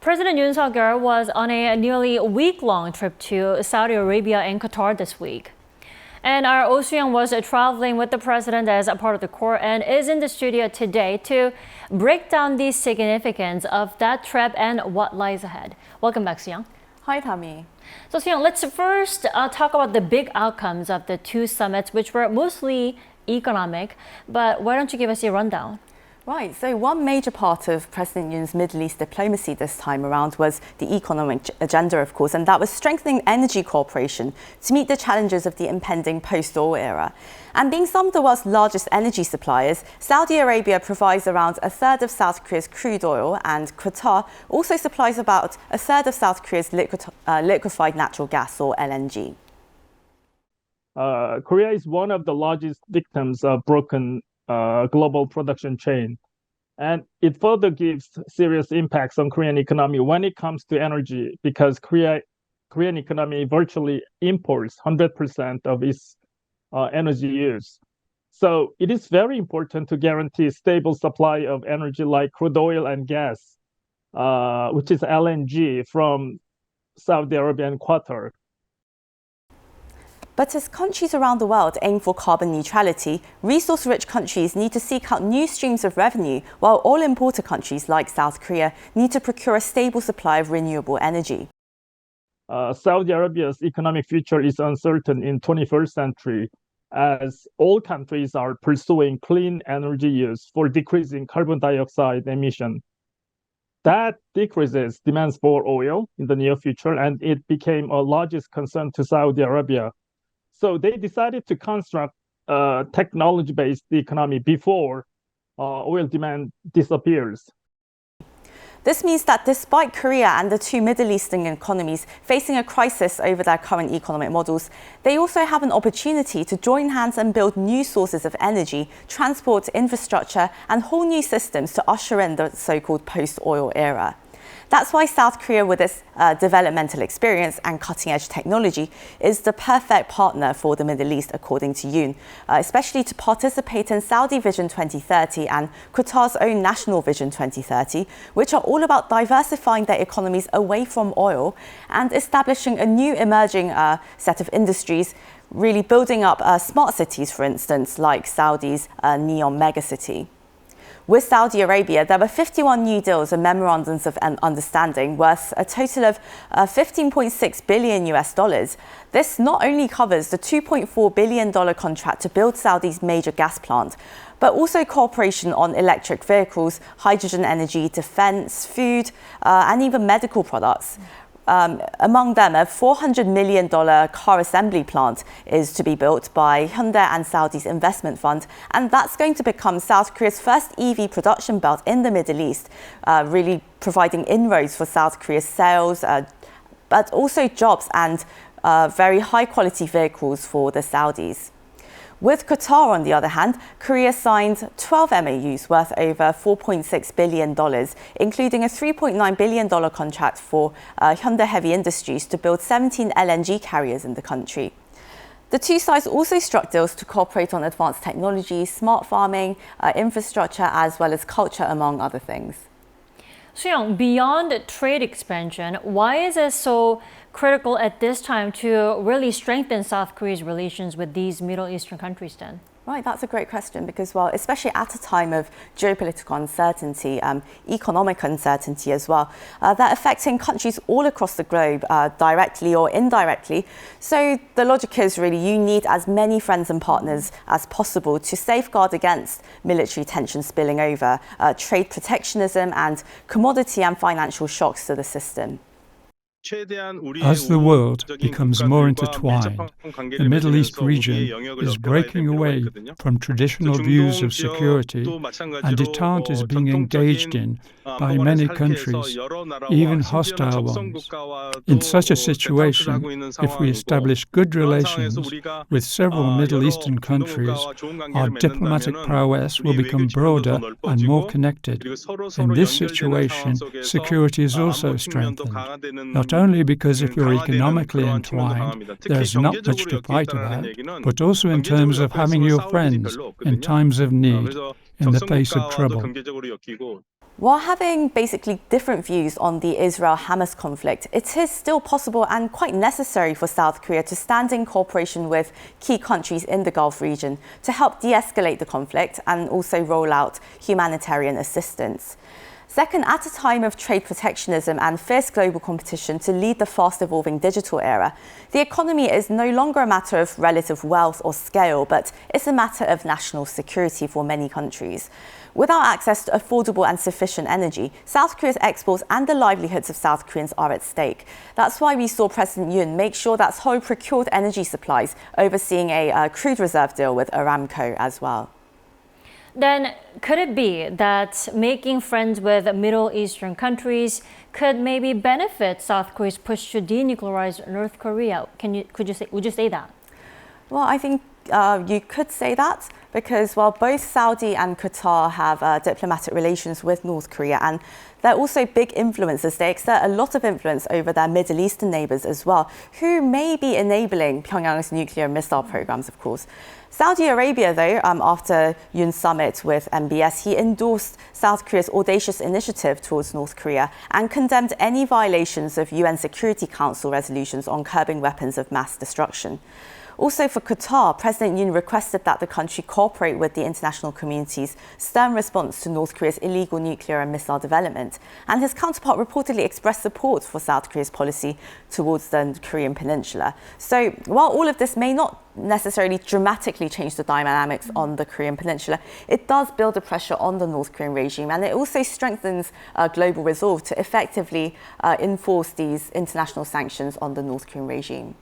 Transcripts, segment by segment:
President Yoon was on a nearly week-long trip to Saudi Arabia and Qatar this week. And our Oh Soo-young was traveling with the president as a part of the court and is in the studio today to break down the significance of that trip and what lies ahead. Welcome back, Sooyoung. Hi, Dami. So, Sooyoung, let's first talk about the big outcomes of the two summits, which were mostly economic. But why don't you give us a rundown? Right, so one major part of President Yoon's Middle East diplomacy this time around was the economic agenda, of course, and that was strengthening energy cooperation to meet the challenges of the impending post-oil era. And being some of the world's largest energy suppliers, Saudi Arabia provides around a third of South Korea's crude oil, and Qatar also supplies about a third of South Korea's liquefied natural gas, or LNG. Korea is one of the largest victims of broken global production chain. And it further gives serious impacts on Korean economy when it comes to energy, because Korean economy virtually imports 100% of its energy use. So it is very important to guarantee stable supply of energy like crude oil and gas, which is LNG from Saudi Arabia and Qatar. But as countries around the world aim for carbon neutrality, resource-rich countries need to seek out new streams of revenue, while oil importer countries like South Korea need to procure a stable supply of renewable energy. Saudi Arabia's economic future is uncertain in 21st century, as all countries are pursuing clean energy use for decreasing carbon dioxide emission. That decreases demands for oil in the near future, and it became a largest concern to Saudi Arabia. So they decided to construct a technology-based economy before oil demand disappears. This means that despite Korea and the two Middle Eastern economies facing a crisis over their current economic models, they also have an opportunity to join hands and build new sources of energy, transport infrastructure, and whole new systems to usher in the so-called post-oil era. That's why South Korea, with its developmental experience and cutting-edge technology, is the perfect partner for the Middle East, according to Yoon, especially to participate in Saudi Vision 2030 and Qatar's own National Vision 2030, which are all about diversifying their economies away from oil and establishing a new emerging set of industries, really building up smart cities, for instance, like Saudi's neon megacity. With Saudi Arabia, there were 51 new deals and memorandums of understanding worth a total of $15.6 billion US. This not only covers the $2.4 billion contract to build Saudi's major gas plant, but also cooperation on electric vehicles, hydrogen energy, defense, food, and even medical products. Among them, a $400 million car assembly plant is to be built by Hyundai and Saudi's investment fund, and that's going to become South Korea's first EV production belt in the Middle East, really providing inroads for South Korea's sales, but also jobs and very high-quality vehicles for the Saudis. With Qatar, on the other hand, Korea signed 12 MOUs worth over $4.6 billion, including a $3.9 billion contract for Hyundai Heavy Industries to build 17 LNG carriers in the country. The two sides also struck deals to cooperate on advanced technology, smart farming, infrastructure, as well as culture, among other things. Sooyoung, beyond trade expansion, why is it so critical at this time to really strengthen South Korea's relations with these Middle Eastern countries then? Right, that's a great question because, well, especially at a time of geopolitical uncertainty, economic uncertainty as well, that are affecting countries all across the globe, directly or indirectly. So the logic is really you need as many friends and partners as possible to safeguard against military tension spilling over, trade protectionism, and commodity and financial shocks to the system. As the world becomes more intertwined, the Middle East region is breaking away from traditional views of security, and detente is being engaged in by many countries, even hostile ones. In such a situation, if we establish good relations with several Middle Eastern countries, our diplomatic prowess will become broader and more connected. In this situation, security is also strengthened, not only because if you're economically entwined, there's not much to fight about, but also in terms of having your friends in times of need, in the face of trouble. While having basically different views on the Israel-Hamas conflict, it is still possible and quite necessary for South Korea to stand in cooperation with key countries in the Gulf region to help de-escalate the conflict and also roll out humanitarian assistance. Second, at a time of trade protectionism and fierce global competition to lead the fast-evolving digital era, the economy is no longer a matter of relative wealth or scale, but it's a matter of national security for many countries. Without access to affordable and sufficient energy, South Korea's exports and the livelihoods of South Koreans are at stake. That's why we saw President Yoon make sure that Seoul procured energy supplies, overseeing a crude reserve deal with Aramco as well. Then, could it be that making friends with Middle Eastern countries could maybe benefit South Korea's push to denuclearize North Korea? Would you say that? Well, I think you could say that because while both Saudi and Qatar have diplomatic relations with North Korea, and they're also big influencers, they exert a lot of influence over their Middle Eastern neighbors as well, who may be enabling Pyongyang's nuclear missile programs, of course. Saudi Arabia, though, after Yoon's summit with MBS, he endorsed South Korea's audacious initiative towards North Korea and condemned any violations of UN Security Council resolutions on curbing weapons of mass destruction. Also for Qatar, President Yoon requested that the country cooperate with the international community's stern response to North Korea's illegal nuclear and missile development. And his counterpart reportedly expressed support for South Korea's policy towards the Korean peninsula. So while all of this may not necessarily dramatically change the dynamics on the Korean peninsula, it does build a pressure on the North Korean regime, and it also strengthens global resolve to effectively enforce these international sanctions on the North Korean regime.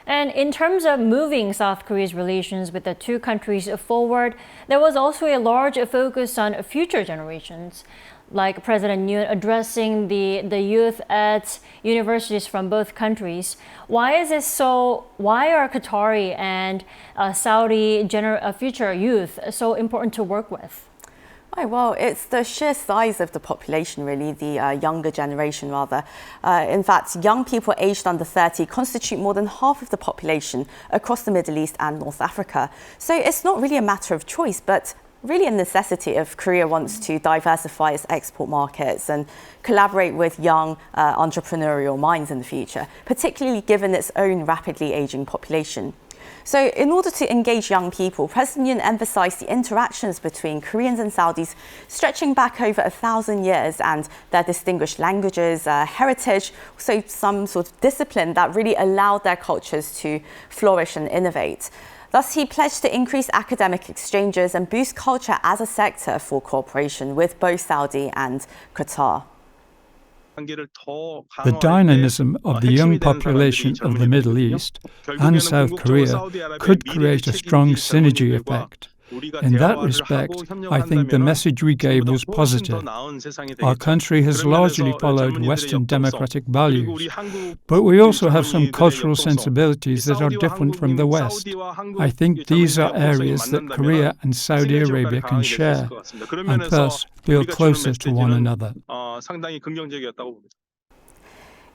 And in terms of moving South Korea's relations with the two countries forward, there was also a large focus on future generations, like President Yoon addressing the youth at universities from both countries. Why is this so? Why are Qatari and Saudi future youth so important to work with? Right, well, it's the sheer size of the population, really, the younger generation, rather. In fact, young people aged under 30 constitute more than half of the population across the Middle East and North Africa. So it's not really a matter of choice, but really a necessity if Korea wants to diversify its export markets and collaborate with young entrepreneurial minds in the future, particularly given its own rapidly aging population. So in order to engage young people, President Yoon emphasized the interactions between Koreans and Saudis stretching back over 1,000 years and their distinguished languages, heritage, so some sort of discipline that really allowed their cultures to flourish and innovate. Thus, he pledged to increase academic exchanges and boost culture as a sector for cooperation with both Saudi and Qatar. The dynamism of the young population of the Middle East and South Korea could create a strong synergy effect. In that respect, I think the message we gave was positive. Our country has largely followed Western democratic values, but we also have some cultural sensibilities that are different from the West. I think these are areas that Korea and Saudi Arabia can share, and thus feel closer to one another.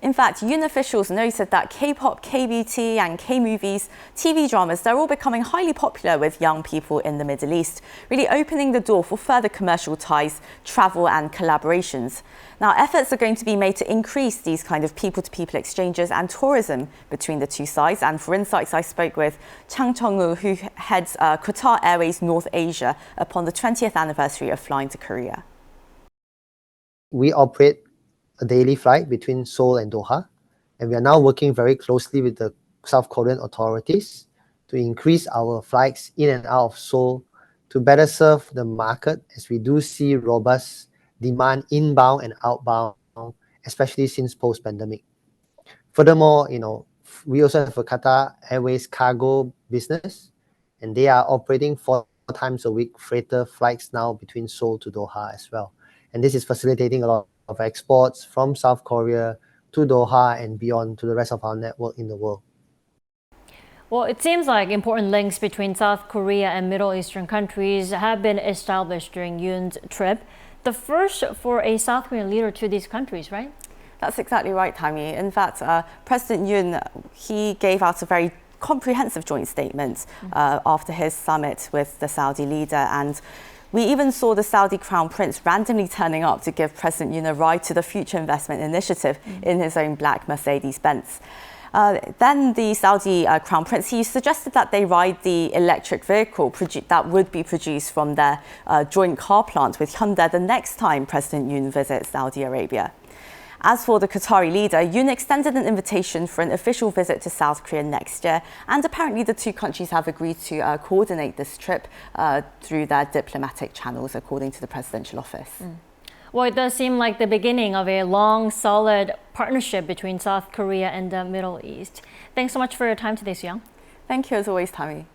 In fact, Yoon officials noted that K-pop, K-beauty and K-movies, TV dramas, they're all becoming highly popular with young people in the Middle East, really opening the door for further commercial ties, travel and collaborations. Now, efforts are going to be made to increase these kind of people-to-people exchanges and tourism between the two sides. And for insights, I spoke with Chang Chong-woo, who heads Qatar Airways North Asia upon the 20th anniversary of flying to Korea. We operate a daily flight between Seoul and Doha, and we are now working very closely with the South Korean authorities to increase our flights in and out of Seoul to better serve the market, as we do see robust demand inbound and outbound, especially since post-pandemic. Furthermore, we also have a Qatar Airways cargo business, and they are operating 4 times a week freighter flights now between Seoul to Doha as well. And this is facilitating a lot of exports from South Korea to Doha and beyond to the rest of our network in the world. Well, it seems like important links between South Korea and Middle Eastern countries have been established during Yoon's trip. The first for a South Korean leader to these countries, right? That's exactly right, Dami. In fact, President Yoon, he gave out a very comprehensive joint statement after his summit with the Saudi leader, and We even saw the Saudi Crown Prince randomly turning up to give President Yoon a ride to the Future Investment Initiative in his own black Mercedes-Benz. Then the Saudi Crown Prince, he suggested that they ride the electric vehicle that would be produced from their joint car plant with Hyundai the next time President Yoon visits Saudi Arabia. As for the Qatari leader, Yoon extended an invitation for an official visit to South Korea next year, and apparently the two countries have agreed to coordinate this trip through their diplomatic channels, according to the presidential office. Well, it does seem like the beginning of a long, solid partnership between South Korea and the Middle East. Thanks so much for your time today, Sooyoung. Thank you as always, Dami.